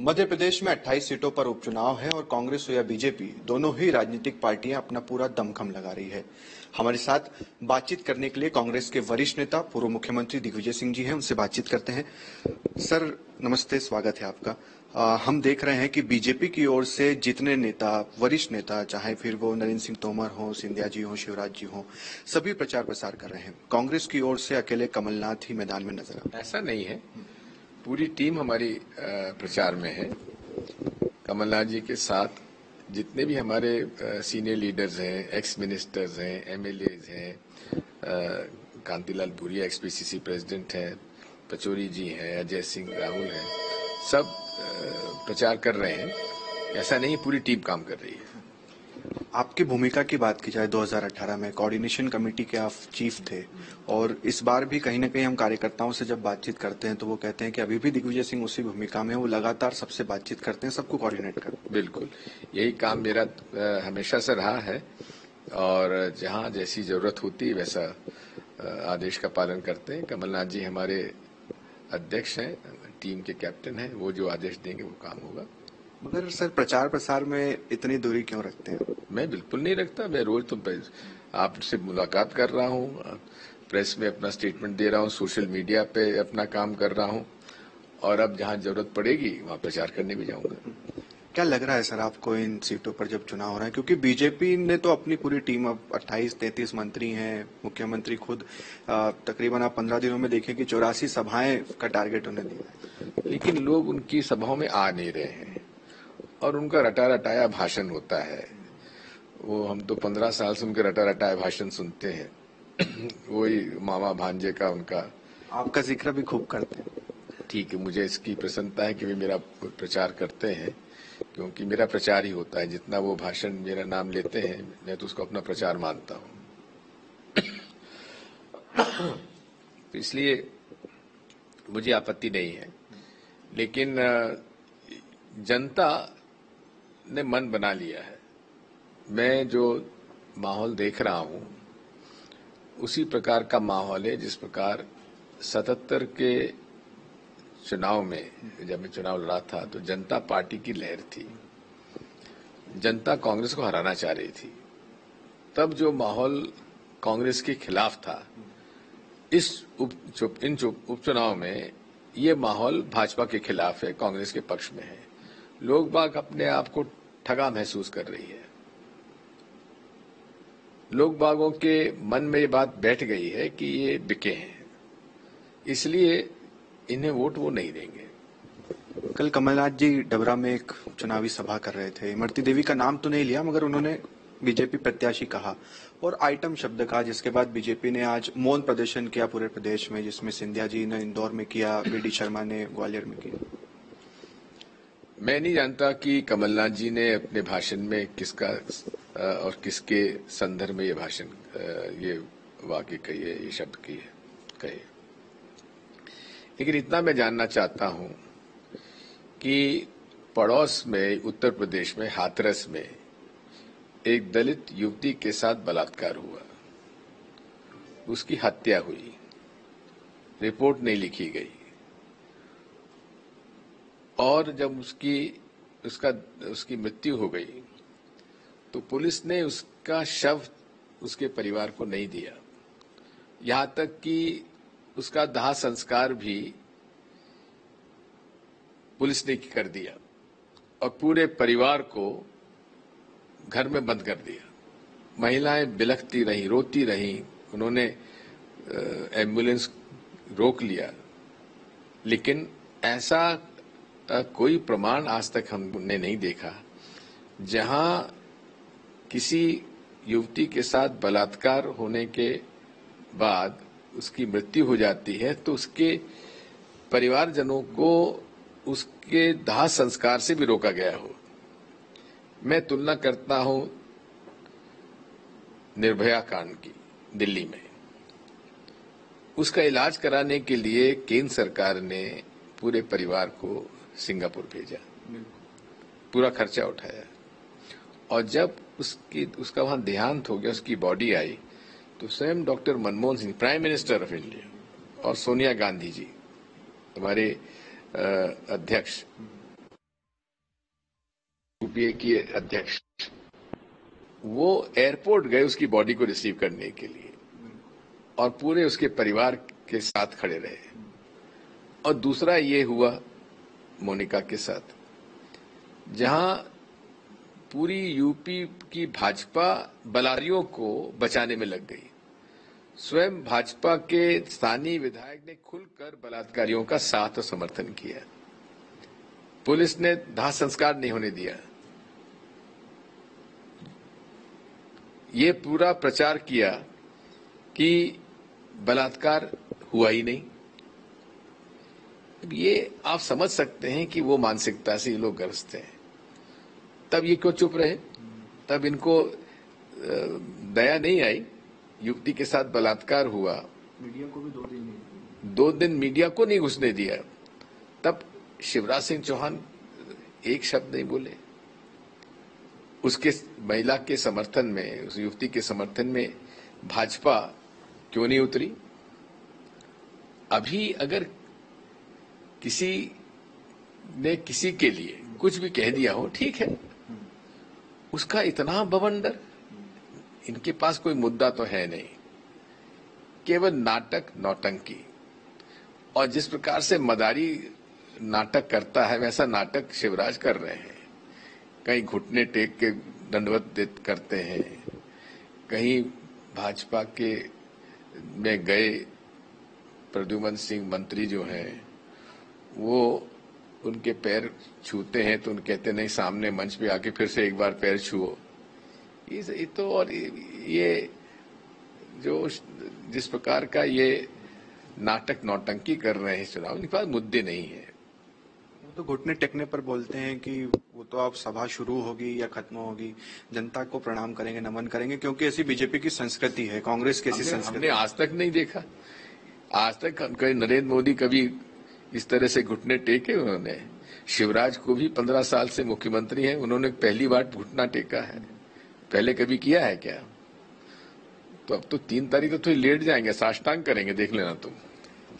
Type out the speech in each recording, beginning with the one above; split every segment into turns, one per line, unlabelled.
मध्य प्रदेश में 28 सीटों पर उपचुनाव है और कांग्रेस हो या बीजेपी दोनों ही राजनीतिक पार्टियां अपना पूरा दमखम लगा रही है। हमारे साथ बातचीत करने के लिए कांग्रेस के वरिष्ठ नेता पूर्व मुख्यमंत्री दिग्विजय सिंह जी हैं, उनसे बातचीत करते हैं। सर नमस्ते, स्वागत है आपका। हम देख रहे हैं कि बीजेपी की ओर से जितने नेता, वरिष्ठ नेता, चाहे फिर वो नरेंद्र सिंह तोमर हो, सिंधिया जी हो, शिवराज जी हो, सभी प्रचार प्रसार कर रहे हैं। कांग्रेस की ओर से अकेले कमलनाथ ही मैदान में नजर आ रहे हैं।
ऐसा नहीं है, पूरी टीम हमारी प्रचार में है। कमलनाथ जी के साथ जितने भी हमारे सीनियर लीडर्स हैं, एक्स मिनिस्टर्स हैं, एमएलएज हैं, Kantilal Bhuria x PCC president हैं, पचौरी जी हैं, अजय सिंह, राहुल हैं, सब प्रचार कर रहे हैं। ऐसा नहीं, पूरी टीम काम कर रही है।
आपकी भूमिका की बात की जाए 2018 में कोऑर्डिनेशन कमेटी के आप चीफ थे और इस बार भी कहीं ना कहीं हम कार्यकर्ताओं से जब बातचीत करते हैं तो वो कहते हैं कि अभी भी दिग्विजय सिंह उसी भूमिका में, वो लगातार सबसे बातचीत करते हैं, सबको कोऑर्डिनेट करते हैं।
बिल्कुल, यही काम मेरा हमेशा से रहा है और जहां जैसी जरूरत होती है वैसा आदेश का पालन करते हैं। कमलनाथ जी हमारे अध्यक्ष हैं, टीम के कैप्टन हैं, वो जो आदेश देंगे वो काम होगा।
मगर सर प्रचार प्रसार में इतनी दूरी क्यों रखते हैं?
मैं बिल्कुल नहीं रखता। मैं रोज तो आपसे मुलाकात कर रहा हूँ, प्रेस में अपना स्टेटमेंट दे रहा हूँ, सोशल मीडिया पे अपना काम कर रहा हूँ और अब जहाँ जरूरत पड़ेगी वहाँ प्रचार करने भी जाऊंगा।
क्या लग रहा है सर आपको इन सीटों पर जब चुनाव हो रहा है, क्योंकि बीजेपी ने तो अपनी पूरी टीम, अब 28-33 मंत्री हैं, मुख्यमंत्री खुद तकरीबन आप 15 दिनों में देखें कि 84 सभाएं का टारगेट उन्हें दिया है,
लेकिन लोग उनकी सभाओं में आ नहीं रहे हैं और उनका रटा रटाया भाषण होता है। वो हम तो 15 साल से उनके रटा रटाया भाषण सुनते हैं। वही मामा भांजे का उनका
आपका जिक्र भी खूब करते हैं।
ठीक है, मुझे इसकी प्रसन्नता है कि वे मेरा प्रचार करते हैं, क्योंकि मेरा प्रचार ही होता है। जितना वो भाषण मेरा नाम लेते हैं मैं तो उसको अपना प्रचार मानता हूँ। तो इसलिए मुझे आपत्ति नहीं है, लेकिन जनता ने मन बना लिया है। मैं जो माहौल देख रहा हूं उसी प्रकार का माहौल है जिस प्रकार 77 के चुनाव में, जब मैं चुनाव लड़ा था तो जनता पार्टी की लहर थी, जनता कांग्रेस को हराना चाह रही थी। तब जो माहौल कांग्रेस के खिलाफ था, इन उपचुनाव में ये माहौल भाजपा के खिलाफ है, कांग्रेस के पक्ष में है। लोग बाग अपने आप को ठगा महसूस कर रही है। लोग बागों के मन में ये बात बैठ गई है कि ये बिके हैं, इसलिए इन्हें वोट वो नहीं देंगे।
कल कमलनाथ जी डबरा में एक चुनावी सभा कर रहे थे। इमरती देवी का नाम तो नहीं लिया, मगर उन्होंने बीजेपी प्रत्याशी कहा और आइटम शब्द कहा, जिसके बाद बीजेपी ने आज मौन प्रदर्शन किया पूरे प्रदेश में, जिसमें सिंधिया जी ने इंदौर में किया, बीडी शर्मा ने ग्वालियर में किया।
मैं नहीं जानता कि कमलनाथ जी ने अपने भाषण में किसका और किसके संदर्भ में ये भाषण, ये वाक्य कही है, ये शब्द कहे। लेकिन इतना मैं जानना चाहता हूं कि पड़ोस में उत्तर प्रदेश में हाथरस में एक दलित युवती के साथ बलात्कार हुआ, उसकी हत्या हुई, रिपोर्ट नहीं लिखी गई और जब उसकी मृत्यु हो गई तो पुलिस ने उसका शव उसके परिवार को नहीं दिया। यहां तक कि उसका दाह संस्कार भी पुलिस ने कर दिया और पूरे परिवार को घर में बंद कर दिया। महिलाएं बिलखती रहीं, रोती रहीं, उन्होंने एम्बुलेंस रोक लिया, लेकिन ऐसा कोई प्रमाण आज तक हमने नहीं देखा जहां किसी युवती के साथ बलात्कार होने के बाद उसकी मृत्यु हो जाती है तो उसके परिवारजनों को उसके दाह संस्कार से भी रोका गया हो। मैं तुलना करता हूं निर्भया कांड की दिल्ली में। उसका इलाज कराने के लिए केंद्र सरकार ने पूरे परिवार को सिंगापुर भेजा, पूरा खर्चा उठाया और जब उसका वहां देहांत हो गया, उसकी बॉडी आई तो स्वयं doctor Manmohan Singh, prime minister of India, और सोनिया गांधी जी, हमारे अध्यक्ष, सीबीआई की अध्यक्ष, वो एयरपोर्ट गए उसकी बॉडी को रिसीव करने के लिए और पूरे उसके परिवार के साथ खड़े रहे। और दूसरा ये हुआ मोनिका के साथ, जहां पूरी यूपी की भाजपा बलारियों को बचाने में लग गई। स्वयं भाजपा के स्थानीय विधायक ने खुलकर बलात्कारियों का साथ और समर्थन किया। पुलिस ने दाह संस्कार नहीं होने दिया। ये पूरा प्रचार किया कि बलात्कार हुआ ही नहीं। ये आप समझ सकते हैं कि वो मानसिकता से ये लोग ग्रस्त हैं। तब ये क्यों चुप रहे? तब इनको दया नहीं आई। युवती के साथ बलात्कार हुआ,
मीडिया को भी 2 दिन नहीं,
2 दिन मीडिया को नहीं घुसने दिया। तब शिवराज सिंह चौहान एक शब्द नहीं बोले। उसके महिला के समर्थन में, उस युवती के समर्थन में भाजपा क्यों नहीं उतरी? अभी अगर किसी ने किसी के लिए कुछ भी कह दिया हो, ठीक है, उसका इतना बवंडर। इनके पास कोई मुद्दा तो है नहीं, केवल नाटक, नौटंकी। और जिस प्रकार से मदारी नाटक करता है, वैसा नाटक शिवराज कर रहे हैं। कहीं घुटने टेक के दंडवत करते हैं, कहीं भाजपा के में गए प्रद्युमन सिंह मंत्री जो हैं, वो उनके पैर छूते हैं तो उनके कहते नहीं, सामने मंच पे आके फिर से एक बार पैर छुओ। ये तो, और ये जो जिस प्रकार का ये नाटक नौटंकी कर रहे हैं चुनाव, इनके पास मुद्दे नहीं है।
वो तो घुटने टेकने पर बोलते हैं कि वो तो अब सभा शुरू होगी या खत्म होगी, जनता को प्रणाम करेंगे, नमन करेंगे, क्योंकि ऐसी बीजेपी की संस्कृति है, कांग्रेस की ऐसी संस्कृति।
हमने आज तक नहीं देखा। आज तक नरेंद्र मोदी कभी इस तरह से घुटने टेके? उन्होंने शिवराज को भी 15 साल से मुख्यमंत्री हैं, उन्होंने पहली बार घुटना टेका है। पहले कभी किया है क्या? तो अब तो 3 तारीख तो लेट जाएंगे, साष्टांग करेंगे, देख लेना तुम।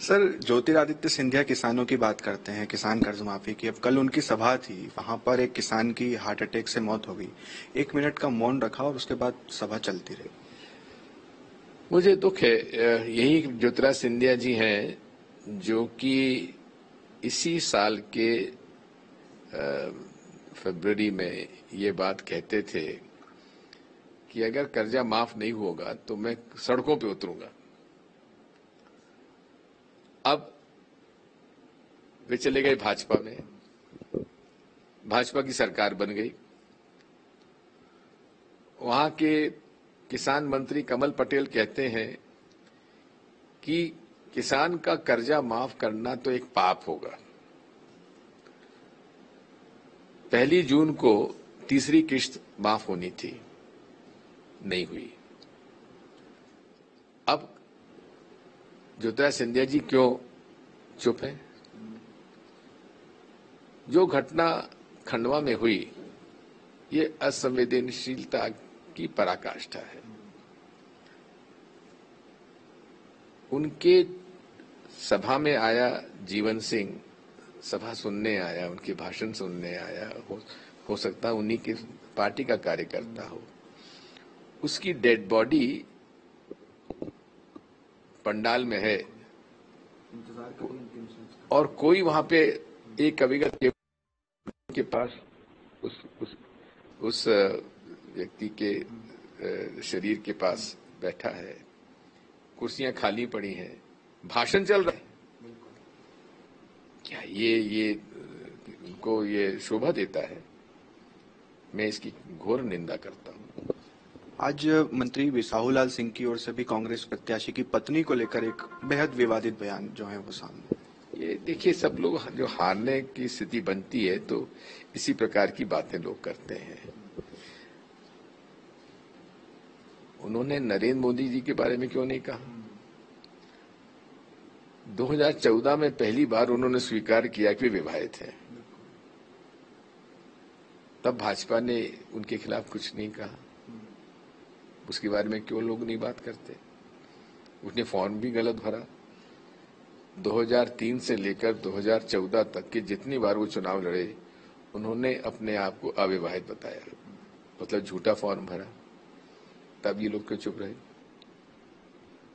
सर, ज्योतिरादित्य सिंधिया किसानों की बात करते हैं, किसान कर्ज माफी की। अब कल उनकी सभा थी, वहां पर एक किसान की हार्ट अटैक से मौत हो गई। 1 मिनट का मौन रखा और उसके बाद सभा चलती रही।
मुझे दुख है। यही ज्योतिरादित्य सिंधिया जी हैं जो कि इसी साल के फरवरी में ये बात कहते थे कि अगर कर्जा माफ नहीं होगा तो मैं सड़कों पे उतरूंगा। अब वे चले गए भाजपा में, भाजपा की सरकार बन गई। वहां के किसान मंत्री कमल पटेल कहते हैं कि किसान का कर्जा माफ करना तो एक पाप होगा। 1 जून को तीसरी किश्त माफ होनी थी, नहीं हुई। अब ज्योतिरादित्य सिंधिया जी क्यों चुप हैं? जो घटना खंडवा में हुई, ये असंवेदनशीलता की पराकाष्ठा है। उनके सभा में आया जीवन सिंह, सभा सुनने आया, उनके भाषण सुनने आया, हो सकता है उन्हीं की पार्टी का कार्यकर्ता हो। उसकी डेड बॉडी पंडाल में है और कोई वहां पे एक अविगत के पास उस व्यक्ति के शरीर के पास बैठा है, कुर्सियां खाली पड़ी हैं, भाषण चल रहा है। क्या ये उनको ये शोभा देता है? मैं इसकी घोर निंदा करता हूं।
आज मंत्री बिसाहूलाल सिंह की ओर से भी कांग्रेस प्रत्याशी की पत्नी को लेकर एक बेहद विवादित बयान जो है वो सामने।
ये देखिए, सब लोग जो हारने की स्थिति बनती है तो इसी प्रकार की बातें लोग करते हैं। उन्होंने नरेंद्र मोदी जी के बारे में क्यों नहीं कहा? 2014 में पहली बार उन्होंने स्वीकार किया कि वे विवाहित हैं। तब भाजपा ने उनके खिलाफ कुछ नहीं कहा। उसके बारे में क्यों लोग नहीं बात करते? उसने फॉर्म भी गलत भरा। 2003 से लेकर 2014 तक के जितनी बार वो चुनाव लड़े, उन्होंने अपने आप को अविवाहित बताया, मतलब झूठा फॉर्म भरा, तब ये लोग क्यों चुप रहे?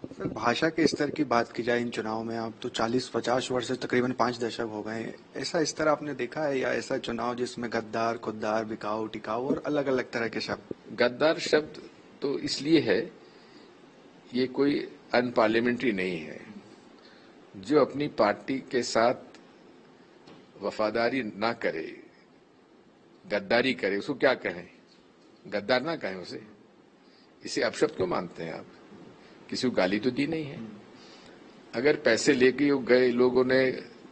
सर, भाषा के स्तर की बात की जाए इन चुनाव में, आप तो 40-50 वर्ष से तकरीबन 5 दशक हो गए हैं, ऐसा स्तर आपने देखा है या ऐसा चुनाव जिसमें गद्दार, खुद्दार, बिकाऊ, टिकाऊ और अलग अलग तरह के शब्द?
गद्दार शब्द तो इसलिए है, ये कोई अनपार्लियामेंट्री नहीं है। जो अपनी पार्टी के साथ वफादारी ना करे, गद्दारी करे, उसको क्या कहें? गद्दार ना कहें उसे? इसे अपशब्द क्यों मानते हैं आप? किसी को गाली तो दी नहीं है। अगर पैसे लेके गए लोगों ने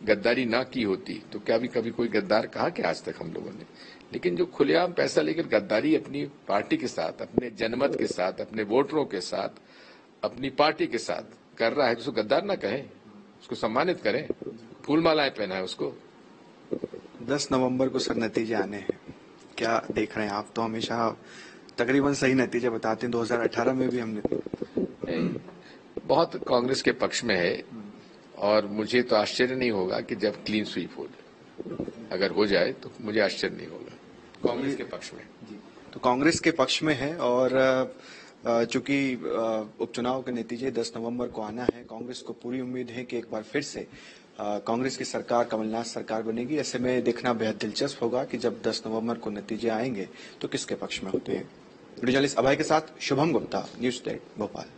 गद्दारी ना की होती तो क्या भी कभी कोई गद्दार कहा कि आज तक हम लोगों ने? लेकिन जो खुलेआम पैसा लेकर गद्दारी अपनी पार्टी के साथ, अपने जनमत के साथ, अपने वोटरों के साथ, अपनी पार्टी के साथ कर रहा है, तो उसको गद्दार ना कहें, उसको सम्मानित करें, फूल मालाएं पहनाएं उसको।
10 नवंबर को सर नतीजे आने हैं, क्या देख रहे हैं आप? तो हमेशा तकरीबन सही नतीजे बताते हैं, 2018 में भी हमने
बहुत कांग्रेस के पक्ष में है और मुझे तो आश्चर्य नहीं होगा कि जब क्लीन स्वीप हो जाए, अगर हो जाए तो मुझे आश्चर्य नहीं होगा। कांग्रेस के पक्ष में
तो कांग्रेस के पक्ष में है और चूंकि उपचुनाव के नतीजे 10 नवंबर को आना है, कांग्रेस को पूरी उम्मीद है कि एक बार फिर से कांग्रेस की सरकार, कमलनाथ सरकार बनेगी। ऐसे में देखना बेहद दिलचस्प होगा कि जब 10 नवंबर को नतीजे आएंगे तो किसके पक्ष में होते हैं। वीडियो जर्नलिस्ट अभय के साथ शुभम गुप्ता, न्यूज़ 8 भोपाल।